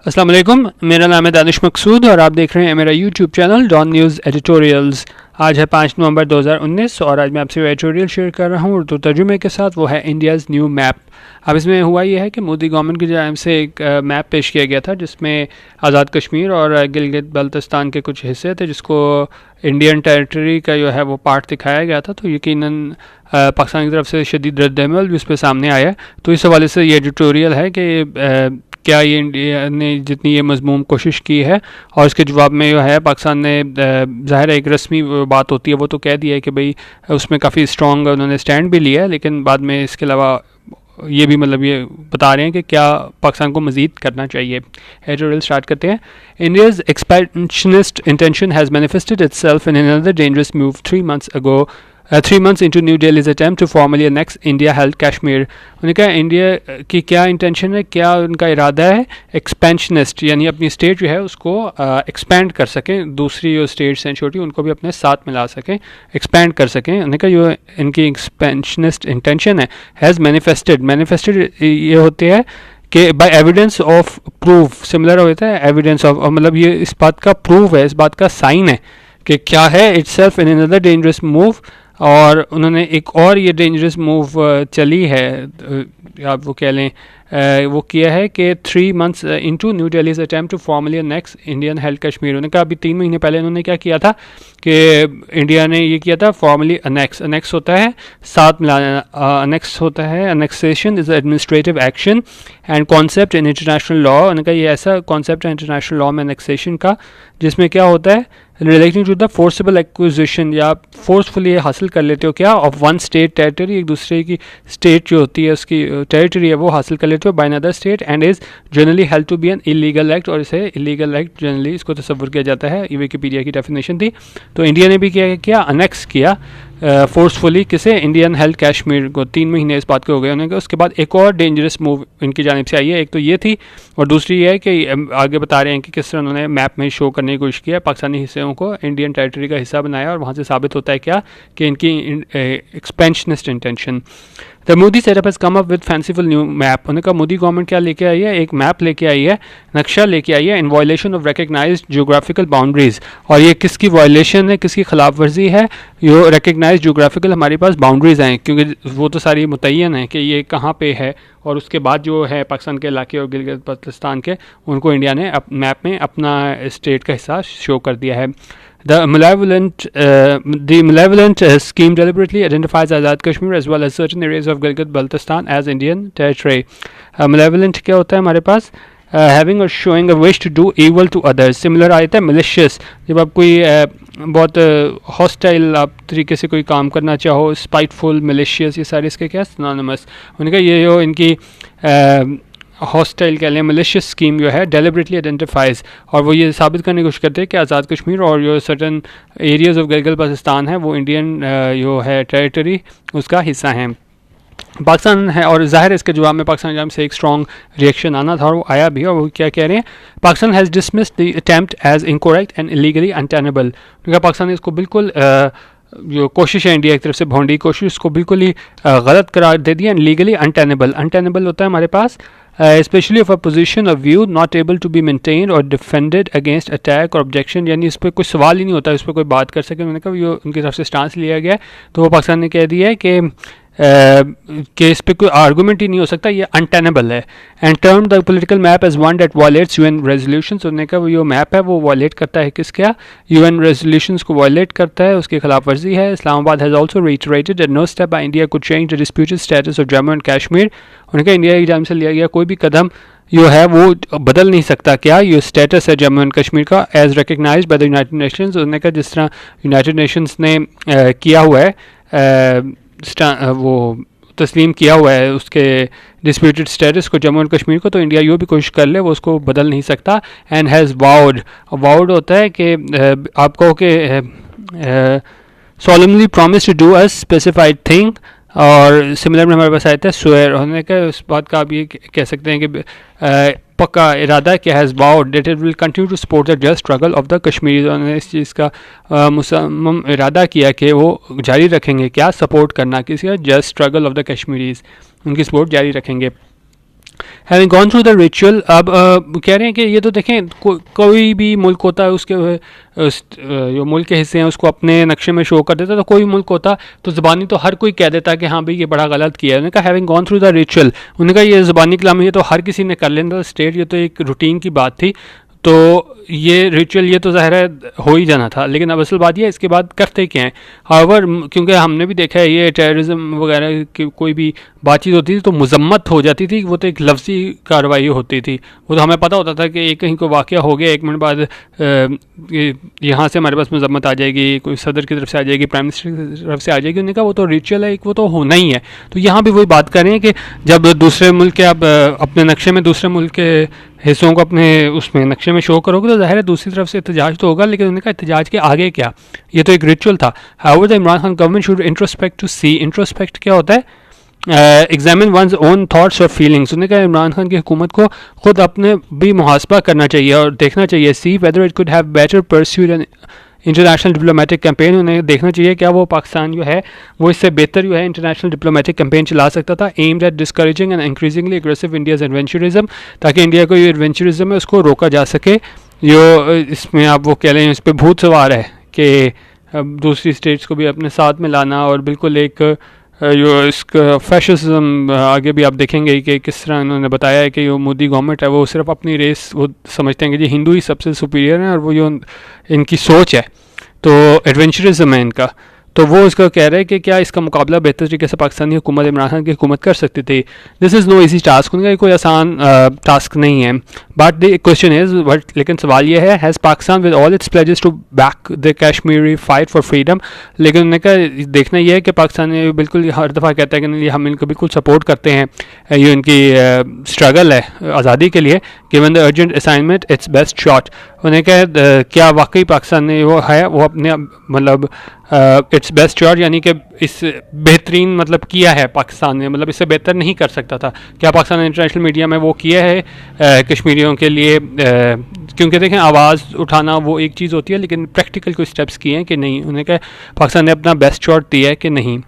अस्सलाम वालेकुम, मेरा नाम है दानिश मकसूद और आप देख रहे हैं मेरा YouTube channel Dawn news editorials. आज है 5 नवंबर 2019 और आज मैं आपसे एडिटोरियल शेयर कर रहा हूँ उर्दू तर्जुमे के साथ। वो है इंडियाज़ न्यू मैप। अब इसमें हुआ ये है कि मोदी गवर्नमेंट की जानिब से एक मैप पेश किया गया था जिसमें आज़ाद कश्मीर और गिलगित बल्तिस्तान के कुछ हिस्से थे जिसको इंडियन टेरिटरी का जो है वो पार्ट दिखाया गया था। तो यकीनन पाकिस्तान की तरफ से शदीद रद्द-ए-अमल भी उस पर सामने आया। तो इस हवाले से ये एडिटोरियल है कि क्या ये इंडिया ने जितनी ये मज़मूम कोशिश की है और इसके जवाब में जो है पाकिस्तान ने ज़ाहिर एक रस्मी बात होती है वो तो कह दिया है कि भाई उसमें काफ़ी स्ट्रॉन्ग उन्होंने स्टैंड भी लिया है, लेकिन बाद में इसके अलावा ये भी मतलब ये बता रहे हैं कि क्या पाकिस्तान को मज़ीद करना चाहिए। एडिटोरियल स्टार्ट करते हैं। India's expansionist intention has manifested itself in another dangerous move 3 months into New Delhi's attempt to formally annex India held Kashmir। उन्होंने कहा इंडिया की क्या इंटेंशन है, क्या उनका इरादा है एक्सपेंशनिस्ट, यानी अपनी स्टेट जो है उसको एक्सपेंड कर सकें, दूसरी जो स्टेट्स हैं छोटी उनको भी अपने साथ मिला सकें, एक्सपेंड कर सकें। उन्होंने कहा जो इनकी एक्सपेंशनिस्ट इंटेंशन है हैज़ मैनिफेस्टेड ये होते हैं कि by evidence of proof, similar होता है एविडेंस ऑफ, मतलब ये इस बात का प्रूफ है, इस बात का साइन है कि क्या है itself in another dangerous move. और उन्होंने एक और ये डेंजरस मूव चली है, आप वो कह लें वो किया है कि 3 months into New Delhi's attempt to formally annex Indian held Kashmir. उन्होंने कहा अभी 3 महीने पहले उन्होंने क्या किया था कि इंडिया ने ये किया था फॉर्मली अनेक्स होता है साथ मिलाना, अनेक्स होता है, annexation is administrative action and concept in international law. उन्होंने कहा ये ऐसा कॉन्सेप्ट है इंटरनेशनल लॉ में अनेक्सेशन का जिसमें क्या होता है relating to the forcible acquisition, या फोर्सफुली हासिल कर लेते हो क्या ऑफ वन स्टेट टेरिटरी, एक दूसरे की स्टेट जो होती है उसकी टेरिटरी है वो हासिल कर लेते हो by another state and is generally held to be an illegal act, और इसे इलीगल एक्ट जनरली इसको तस्वुर किया जाता है। ये विकिपीडिया की डेफिनेशन थी। तो इंडिया ने भी किया अनेक्स किया फोर्सफुली किसे, इंडियन हेल्ड कश्मीर को। 3 महीने इस बात के हो गए। उन्होंने कहा उसके बाद एक और डेंजरस मूव इनकी जानिब से आई है। एक तो ये थी और दूसरी ये है कि आगे बता रहे हैं कि किस तरह उन्होंने मैप में शो करने की कोशिश किया पाकिस्तानी हिस्सों को इंडियन टेरिटरी का हिस्सा बनाया, और वहाँ से साबित होता है क्या कि इनकी expansionist intention. The Modi setup has come up with fanciful new map. उन्होंने कहा मोदी गवर्नमेंट क्या लेके आई है, एक मैप लेके आई है, नक्शा लेके आई है in violation of recognised geographical boundaries. और ये किसकी वायलेशन है, किसकी खिलाफ वर्जी है, ये रिकग्नाइज जियोग्राफिकल हमारे पास बाउंड्रीज हैं क्योंकि वो तो सारी मुतय्यन है कि ये कहाँ पे है, और उसके बाद जो है पाकिस्तान के इलाके और गिलगित बल्तिस्तान के उनको इंडिया ने मैप में अपना स्टेट का हिस्सा शो कर दिया है। The malevolent scheme deliberately identifies Azad Kashmir as well as certain areas of Gilgit-Baltistan as Indian territory. Malevolent क्या होता है हमारे पास, having or showing a wish to do evil to others. Similar आता है malicious, जब आप कोई बहुत हॉस्टाइल आप तरीके से कोई काम करना चाहो, spiteful, malicious, ये सारे इसके क्या synonymous। उनका ये जो इनकी हॉस्टाइल कह लें मलिशियस स्कीम जो है डेलिबरेटली आइडेंटिफाइज, और वो ये साबित करने की कोशिश करते हैं कि आज़ाद कश्मीर और जो certain areas of Gilgit Baltistan है वो इंडियन जो है टेरिटरी उसका हिस्सा है पाकिस्तान है। और ज़ाहिर इसके जवाब में पाकिस्तान की जानिब से एक स्ट्रॉन्ग रिएक्शन आना था और वो आया भी, और वो क्या कह रहे हैं, Pakistan has dismissed the attempt as incorrect and illegally untenable. क्योंकि पाकिस्तान ने इसको बिल्कुल जो कोशिश है इंडिया की तरफ से भोंडी कोशिश उसको बिल्कुल ही गलत करार दे दिया, एंड लीगली अनटेनेबल होता है हमारे पास especially of a position of view not able to be maintained or defended against attack or objection, यानी इस पर कोई सवाल ही नहीं होता, इस पर कोई बात कर सके। मैंने कहा ये उनकी तरफ से स्टांस लिया गया है, तो वो पाकिस्तान ने कह दिया है कि इस पर कोई आर्गूमेंट ही नहीं हो सकता, ये अनटेनेबल है। And term the political map as one that violates UN resolutions. उन्होंने कहा वो जो मैप है वो वायलेट करता है किसका, यूएन रेजोल्यूशंस को वायलेट करता है, उसकी खिलाफ वर्जी है। Islamabad has also reiterated that no step by India could change the disputed status of Jammu and Kashmir। उन्होंने कहा इंडिया की जानिब से लिया गया कोई भी कदम जो है वो बदल नहीं सकता क्या ये स्टेटस है जम्मू एंड कश्मीर का as recognised by the United Nations. उन्होंने कहा जिस तरह यूनाइटेड नेशंस ने किया हुआ है वो तस्लीम किया हुआ है उसके डिस्प्यूटेड स्टेटस को जम्मू एंड कश्मीर को, तो इंडिया यो भी कोशिश कर ले वो उसको बदल नहीं सकता। एंड हैज़ वाउड होता है कि आप कहो कि solemnly promise to do a specified thing, और सिमिलर में हमारे पास आया था स्वेयर होने का, उस बात का आप ये कह सकते हैं कि पक्का इरादा कि has vowed that it will continue to support the just struggle of the Kashmiris. उन्होंने इस चीज़ का मुसम्मम इरादा किया कि वो जारी रखेंगे क्या सपोर्ट करना किसी का just struggle of the Kashmiris, उनकी सपोर्ट जारी रखेंगे। Having gone through the ritual, अब कह रहे हैं कि ये तो देखें कोई भी मुल्क होता है उसके जो मुल्क के हिस्से हैं उसको अपने नक्शे में शो कर देता है, तो कोई मुल्क होता तो ज़बानी तो हर कोई कह देता है कि हाँ भाई ये बड़ा गलत किया है। उन्होंने कहा having gone through the ritual, उन्होंने कहा ये ज़बानी कलाम ये तो हर किसी ने कर लेना स्टेट, ये तो एक रूटीन की बात थी, तो ये रिचुअल ये तो ज़ाहिर है हो ही जाना था। लेकिन अब असल बात ये है इसके बाद करते क्या हैं। हाउएवर क्योंकि हमने भी देखा है ये टेररिज्म वगैरह की कोई भी बातचीत होती थी तो मजम्मत हो जाती थी, वो तो एक लफ्ज़ी कार्रवाई होती थी। वो तो हमें पता होता था कि एक कहीं को वाक़या हो गया, 1 मिनट बाद यहाँ से हमारे पास मजम्मत आ जाएगी, कोई सदर की तरफ से आ जाएगी, प्राइम मिनिस्टर की तरफ से आ जाएगी। उन्होंने कहा वो तो रिचुअल है, एक वो तो होना ही है। तो यहाँ भी वही बात कर रहे हैं कि जब दूसरे मुल्क के आप अपने नक्शे में दूसरे मुल्क के हिस्सों को अपने उसमें नक्शे में शो करोगे तो ज़ाहिर है दूसरी तरफ से एहतजाज तो होगा, लेकिन उन्होंने कहा एहतजाज के आगे क्या, ये तो एक रिचुअल था। However the Imran Khan government should introspect to see, introspect क्या होता है, एग्जामिन वंस ओन थाट्स और फीलिंग्स। उन्होंने कहा इमरान खान की हुकूमत को खुद अपने भी मुहासबा करना चाहिए और देखना चाहिए, see whether it could have better pursued an international diplomatic campaign. उन्हें देखना चाहिए क्या वो पाकिस्तान जो है वो इससे बेहतर जो है इंटरनेशनल डिप्लोमेटिक कैंपेन चला सकता था, aimed at discouraging and increasingly aggressive India's adventurism, ताकि इंडिया को ये एडवेंचरिज्म है उसको रोका जा सके। जो इसमें आप वो कह रहे हैं इस पर भूत सवार है कि दूसरी स्टेट्स को भी अपने साथ में लाना, और बिल्कुल एक जो इसका फैशिज्म आगे भी आप देखेंगे कि किस तरह इन्होंने बताया है कि जो मोदी गवर्नमेंट है वो सिर्फ अपनी रेस वो समझते हैं कि जी हिंदू ही सबसे सुपीरियर हैं, और वो जो इनकी सोच है तो एडवेंचरिज्म है इनका। तो वो इसका कह रहे हैं कि क्या इसका मुकाबला बेहतर तरीके से पाकिस्तानी हुकूमत इमरान खान की हुकूमत कर सकती थी। This is no easy task, उनका कोई आसान टास्क नहीं है। But the question is but लेकिन सवाल ये है, has Pakistan with all its pledges to back the Kashmiri fight for freedom. लेकिन उन्होंने कहा देखना यह है कि पाकिस्तान ने बिल्कुल हर दफ़ा कहता है कि नहीं हम इनको बिल्कुल सपोर्ट करते हैं, ये इनकी स्ट्रगल है आज़ादी के लिए, given the urgent assignment it's best shot. उन्हें कहा क्या वाकई पाकिस्तान ने वो है वो अपने मतलब इट्स बेस्ट शॉट यानी कि इस बेहतरीन मतलब किया है पाकिस्तान ने, मतलब इससे बेहतर नहीं कर सकता था। क्या पाकिस्तान ने इंटरनेशनल मीडिया में वो किया है कश्मीरियों के लिए, क्योंकि देखें आवाज़ उठाना वो एक चीज़ होती है लेकिन प्रैक्टिकल कोई स्टेप्स किए हैं कि नहीं। उन्हें कहा पाकिस्तान ने अपना बेस्ट शॉट दिया है कि नहीं।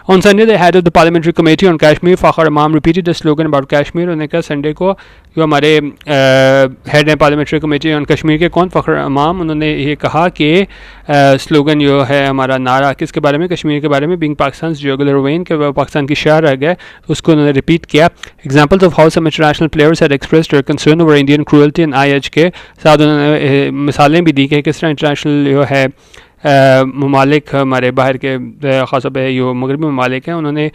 On Sunday the head of the parliamentary committee on Kashmir Fakhar Imam repeated the slogan about Kashmir. उन्होंने कहा संडे को जो हमारे हेड हैं पार्लियामेंट्री कमेटी ऑन कश्मीर के कौन फ़खर इमाम, उन्होंने ये कहा कि स्लोगन जो है हमारा नारा किसके बारे में, कश्मीर के बारे में, बीइंग पाकिस्तान जुगुलर वेन के पाकिस्तान की शहर रह गया, उसको उन्होंने रिपीट किया। Examples of how some international players had expressed their concern over Indian cruelty and IH के साथ उन्होंने मिसालें भी दी कि किस तरह इंटरनेशनल जो है ममालिक हमारे बाहर के ख़ासतौर पर जो मगरबी ममालिक हैं उन्होंने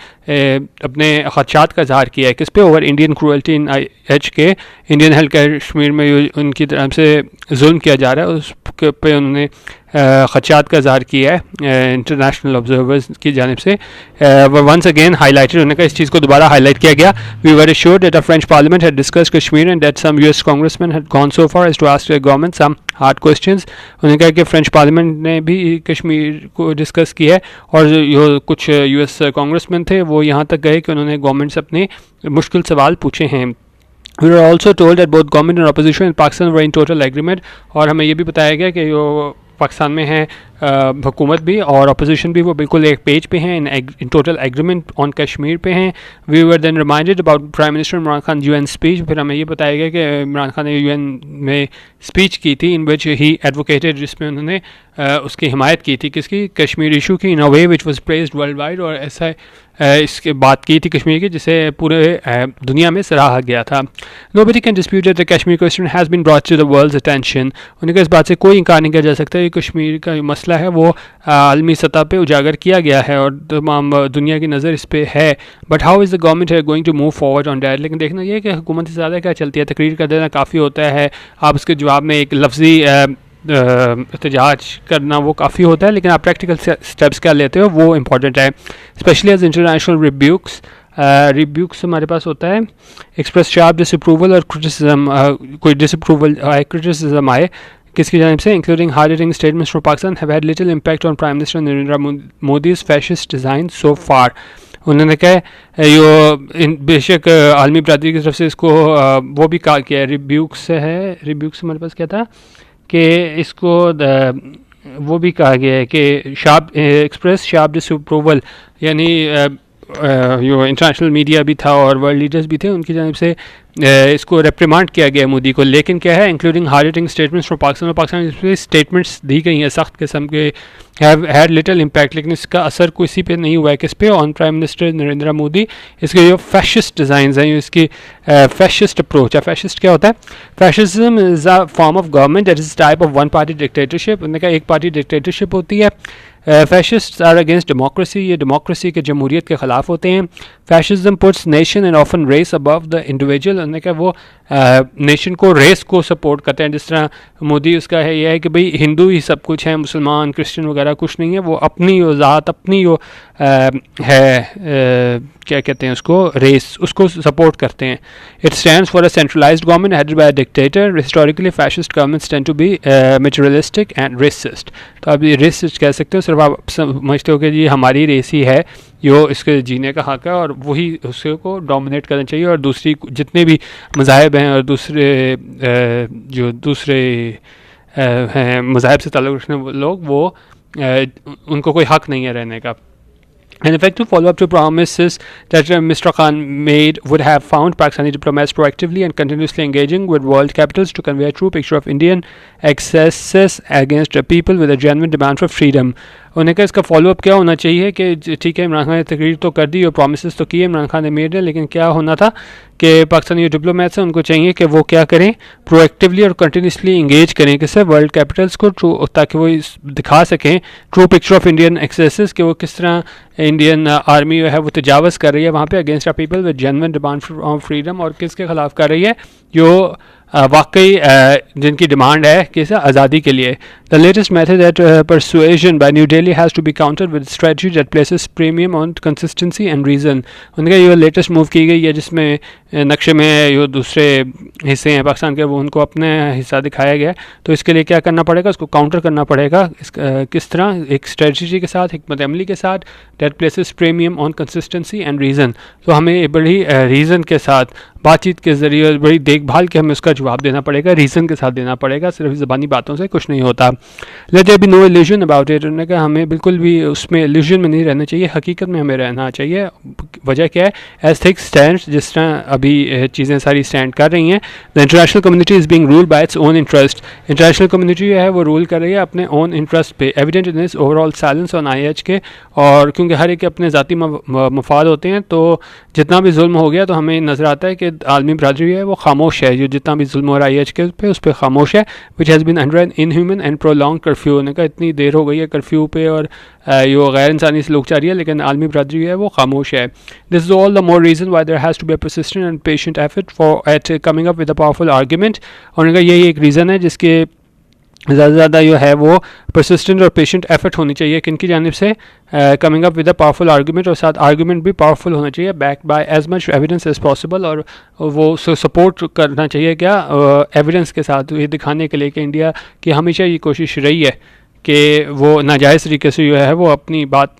अपने ख़दशात का इजहार किया है किस पे, ओवर इंडियन क्रूअल्टी इन IH के, इंडियन हेल्थ कश्मीर में जो उनकी तरफ से जुल्म किया जा रहा है उस पे उन्होंने ख़दशात का इजहार किया है इंटरनेशनल ऑब्जर्वर्स की जानिब से। वंस अगेन हाईलाइटेड, उन्होंने कहा इस चीज़ को दोबारा हाईलाइट किया गया। We were assured that the French parliament had discussed Kashmir and that some US congressman had gone so far as to ask the government some hard questions. उन्होंने कहा कि फ्रेंच पार्लियामेंट ने भी कश्मीर को डिस्कस किया है और जो कुछ US कांग्रेसमैन थे वो यहाँ तक गए कि उन्होंने गवर्नमेंट से अपने मुश्किल सवाल पूछे हैं। We were also told that both government and opposition in Pakistan were in total agreement, और हमें ये भी बताया गया कि जो पाकिस्तान में है हुकूमत भी और अपोजिशन भी वो बिल्कुल एक पेज पे हैं, in total agreement on Kashmir पे हैं। We were then reminded about prime minister Imran Khan UN speech. फिर हमें ये बताया गया कि इमरान खान ने UN में स्पीच की थी इन विच ही एडवोकेटेड, जिसमें उन्होंने उसकी हिमायत की थी किसकी, कश्मीर इशू की, in a way which was praised world wide, और ऐसा इसके बात की थी कश्मीर की जिसे पूरे दुनिया में सराहा गया था। Nobody can dispute that the Kashmir question has been brought to the world's attention. उन्हें इस बात से कोई इनकार नहीं किया जा सकता कि कश्मीर का मसला है वो आलमी सतह पे उजागर किया गया है और तमाम दुनिया की नज़र इस पे है। But how is the government है going to move forward on that. लेकिन देखना ये कि हुकूमत से ज़्यादा क्या चलती है, तकरीर कर देना काफ़ी होता है, आप उसके जवाब में एक लफ्ज़ी एहतजाज करना वो काफ़ी होता है, लेकिन आप प्रैक्टिकल स्टेप्स क्या लेते हो वो इंपॉर्टेंट है। Specially as international rebukes, rebukes हमारे पास होता है एक्सप्रेस शार्प डिसअप्रूवल और क्रिटिसिज्म, कोई डिसअप्रूवल आए, क्रिटिसिज्म आए किसकी जानिब से, including hard hitting statements from Pakistan have had little impact on prime minister Narendra Modi's fascist design so far. उन्होंने कहा यो बेशक आलमी बरादरी की तरफ से इसको वो भी कहा गया, रिब्यूक्स है, रिब्यूक्स हमारे पास क्या था कि इसको वो भी कहा गया है कि शार्प एक्सप्रेस शार्प डिसअप्रूवल, यानी जो इंटरनेशनल मीडिया भी था और वर्ल्ड लीडर्स भी थे उनकी जानिब से इसको रिप्रिमांड किया गया मोदी को, लेकिन क्या है, including hard hitting statements from Pakistan, और पाकिस्तान में स्टेटमेंट्स दी गई हैं सख्त किस्म के, हैव हैड लिटिल इम्पैक्ट, लेकिन इसका असर किसी पे नहीं हुआ है। किस पे? On prime minister Narendra Modi. इसके जो फैशिस्ट डिज़ाइंस हैं, इसकी फैशिस्ट अप्रोच है। फैशिस्ट क्या होता है? Fascism is a form of government that is type of one party dictatorship. उन्होंने कहा एक पार्टी डिक्टेटरशिप होती है। फैशिस्ट आर अगेंस्ट डेमोक्रेसी, ये डेमोक्रेसी के जमहूरियत के ख़िलाफ़ होते हैं। Fascism puts nation and often race above the individual. उन्होंने कहा वो नेशन को, रेस को सपोर्ट करते हैं। जिस तरह मोदी उसका है, यह है कि भाई हिंदू ही सब कुछ है, मुसलमान क्रिश्चियन वगैरह कुछ नहीं है, वो अपनी ज़ात, अपनी वो क्या कहते हैं उसको, रेस, उसको सपोर्ट करते हैं। It stands for a centralised government headed by a dictator. Historically fascist governments tend to be materialistic and racist. तो आप ये रेसिस्ट कह सकते हो, सिर्फ आप समझते हो कि जी हमारी रेस ही है, यो इसके जीने का हक है और वही उसको डोमिनेट करना चाहिए, और दूसरी जितने भी मज़ाहिब हैं और दूसरे जो दूसरे हैं मज़ाहिब से ताल्लुक़ रखने लोग, वो उनको कोई हक़ नहीं है रहने का। An effective follow-up to promises that Mr. Khan made would have found Pakistani diplomats proactively and continuously engaging with world capitals to convey a true picture of Indian excesses against a people with a genuine demand for freedom. उन्हें का इसका follow up क्या होना चाहिए कि ठीक है, इमरान खान ने तकरीर तो कर दी और प्रोमिस तो किए इमरान खान ने मेड है, लेकिन क्या होना था कि पाकिस्तानी डिप्लोमेट्स हैं, उनको चाहिए कि वो क्या करें, प्रोएक्टिवली और कंटिन्यूसली इंगेज करें किससे, वर्ल्ड कैपिटल्स को, ताकि वो दिखा सकें true picture of Indian axes, कि वो किस तरह इंडियन आर्मी जो है वो तजावज़ कर रही है वहाँ पे against a people with genuine demand for freedom, और किसके ख़िलाफ़ कर रही है, जो वाकई जिनकी डिमांड है किस आज़ादी के लिए। The latest method that persuasion by new Delhi has to be countered with strategy that places premium on consistency and reason. उनका ये लेटेस्ट मूव की गई है जिसमें नक्शे में जो दूसरे हिस्से हैं पाकिस्तान के वो उनको अपने हिस्सा दिखाया गया है। तो इसके लिए क्या करना पड़ेगा, उसको काउंटर करना पड़ेगा किस तरह, एक स्ट्रेटजी के साथ, हिकमत अमली के साथ, that places premium on consistency and reason. तो हमें बड़ी रीज़न के साथ, बातचीत के ज़रिए, बड़ी देखभाल के हमें उसका जवाब देना पड़ेगा, रीज़न के साथ देना पड़ेगा, सिर्फ ज़बानी बातों से कुछ नहीं होता। Let there be no illusion about it. उन्होंने कहा हमें बिल्कुल भी उसमें इल्यूजन में नहीं रहना चाहिए, हकीकत में हमें रहना चाहिए। वजह क्या है, एज थिंग्स स्टैंड, जिस तरह अभी चीज़ें सारी स्टैंड कर रही हैं, the international community is being ruled by its own interest. International community जो है वो रूल कर रही है अपने ओन इंटरेस्ट पे, evident in this overall silence on IH के, और क्योंकि हर एक के अपने ज़ाती मफाद होते हैं, तो जितना भी जुल्म हो गया तो हमें नज़र आता है कि आलमी बरादरी है वो खामोश है, जो जितना भी जुल्म हो रहा है IH के पे उस पर खामोश है, which has been under an inhuman and prolong curfew. ने कहा इतनी देर हो गई है कर्फ्यू पे और यो गैर इंसानी सलूक जारी है, लेकिन आलमी बरादरी है वो खामोश है। This is all the more reason why there has to be a persistent and patient effort for at coming up with a powerful argument. और उनका यही एक रीज़न है जिसके ज़्यादा से ज़्यादा जो है वो परसिस्टेंट और पेशेंट एफर्ट होनी चाहिए किनकी जानिब से, coming up with a powerful argument, और साथ आर्गूमेंट भी पावरफुल होना चाहिए, backed by as much evidence as possible, और वो सपोर्ट करना चाहिए क्या, एविडेंस के साथ, ये दिखाने के लिए कि इंडिया की हमेशा ये कोशिश रही है कि वो नाजायज़ तरीके से जो है वो अपनी बात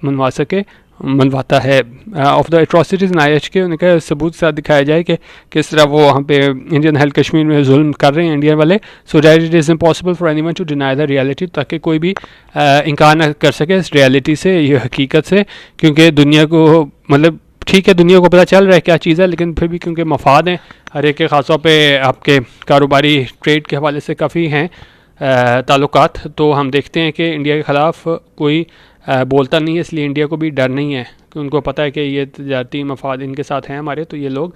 मनवाता है। Of the atrocities in IH के उनके सबूत के साथ दिखाया जाए कि किस तरह वो वहाँ पे इंडियन हेल्थ कश्मीर में जुल्म कर रहे हैं इंडियन वाले, so that it is impossible for anyone to deny the reality, ताकि कोई भी इनकार न कर सके इस रियलिटी से, ये हकीकत से, क्योंकि दुनिया को, मतलब ठीक है दुनिया को पता चल रहा है क्या चीज़ है, लेकिन फिर भी क्योंकि मफाद हैं हर एक के, ख़ासतौर पे आपके कारोबारी ट्रेड के हवाले से काफ़ी हैं ताल्लुकात, तो हम देखते हैं कि इंडिया के ख़िलाफ़ कोई बोलता नहीं है, इसलिए इंडिया को भी डर नहीं है कि उनको पता है कि ये तजारती मफाद इनके साथ हैं हमारे, तो ये लोग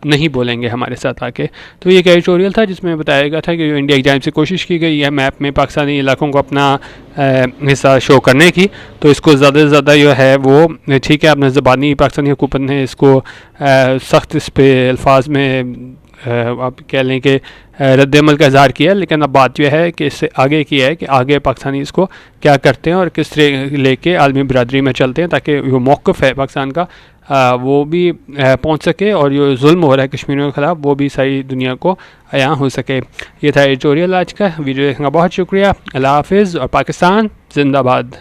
नहीं बोलेंगे हमारे साथ आके। तो ये एक एडिटोरियल था जिसमें बताया गया था कि जो इंडिया की जानिब से कोशिश की गई है मैप में पाकिस्तानी इलाकों को अपना हिस्सा शो करने की, तो इसको ज़्यादा से ज़्यादा जो है वो ठीक है, अपने ज़बानी पाकिस्तानी हुकूमत ने इसको सख्त इस पे अल्फाज में आप कह लें कि रद्द-ए-अमल का इज़हार किया, लेकिन अब बात यह है कि इससे आगे की है कि आगे पाकिस्तानी इसको क्या करते हैं और किस तरह लेके आलमी बरादरी में चलते हैं, ताकि जो मौक़िफ़ है पाकिस्तान का वो भी पहुंच सके, और जो जुल्म हो रहा है कश्मीरियों के ख़िलाफ़ वो भी सारी दुनिया को आया हो सके। ये था एडिटोरियल आज का। वीडियो देखने का बहुत शुक्रिया। अल्लाह हाफ़िज़ और पाकिस्तान ज़िंदाबाद।